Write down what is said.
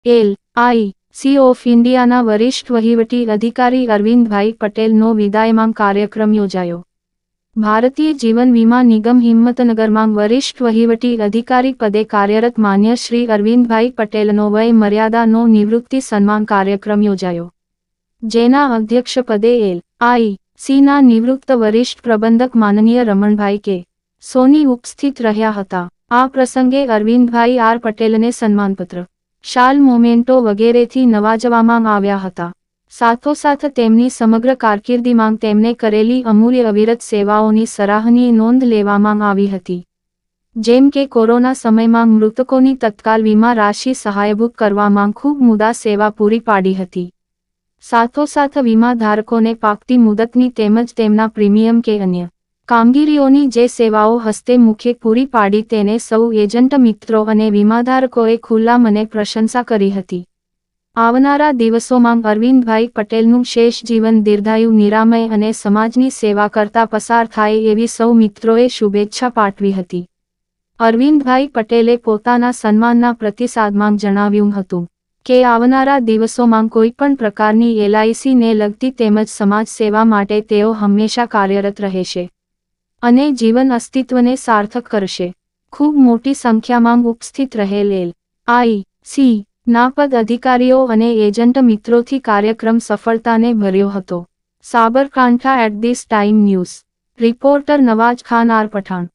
LIC of ઇન્ડિયાના વરિષ્ઠ વહીવટી અધિકારી અરવિંદભાઈ પટેલનો વિદાયમાન કાર્યક્રમ યોજાયો. ભારતીય જીવન વીમા નિગમ હિંમતનગરમાં વરિષ્ઠ વહીવટી અધિકારી પદે કાર્યરત માન્ય શ્રી અરવિંદભાઈ પટેલનો વય મર્યાદાનો નિવૃત્તિ સન્માન કાર્યક્રમ યોજાયો. જેના અધ્યક્ષપદે LICના નિવૃત્ત વરિષ્ઠ પ્રબંધક માનનીય રમણભાઈ કે. સોની ઉપસ્થિત રહ્યા હતા. આ પ્રસંગે અરવિંદભાઈ આર પટેલને સન્માનપત્ર, શાલ, મોમેન્ટો વગેરેથી નવાજવામાં આવ્યા હતા. સાથોસાથ તેમની સમગ્ર કારકિર્દીમાં તેમને કરેલી અમૂલ્ય અવિરત સેવાઓની સરાહનીય નોંધ લેવામાં આવી હતી. જેમ કે કોરોના સમયમાં મૃતકોની તત્કાલ વીમા રાશિ સહાયભૂત કરવામાં ખૂબ મુદ્દા સેવા પૂરી પાડી હતી. સાથોસાથ વીમાધારકોને પાકતી મુદતની તેમજ તેમના પ્રીમિયમ કે અન્ય કામગીરીઓની જે સેવાઓ હસ્તે મુખે પૂરી પાડી તેને સૌ એજન્ટ મિત્રો અને વીમાધારકોએ ખુલ્લા મને પ્રશંસા કરી હતી. આવનારા દિવસોમાં અરવિંદભાઈ પટેલનું શેષ જીવન દીર્ઘાયુ, નિરામય અને સમાજની સેવા કરતા પસાર થાય એવી સૌ મિત્રોએ શુભેચ્છા પાઠવી હતી. અરવિંદભાઈ પટેલે પોતાના સન્માનના પ્રતિસાદમાં જણાવ્યું હતું કે આવનારા દિવસોમાં કોઈપણ પ્રકારની LICને લગતી તેમજ સમાજ સેવા માટે તેઓ હંમેશા કાર્યરત રહેશે અને જીવન અસ્તિત્વને સાર્થક કરશે. ખૂબ મોટી સંખ્યામાં ઉપસ્થિત રહેલ LIC ના પદ અધિકારીઓ અને એજન્ટ મિત્રોથી કાર્યક્રમ સફળતાને ભર્યો હતો. Sabarkantha at this time news reporter Nawaz Khan R Pathan.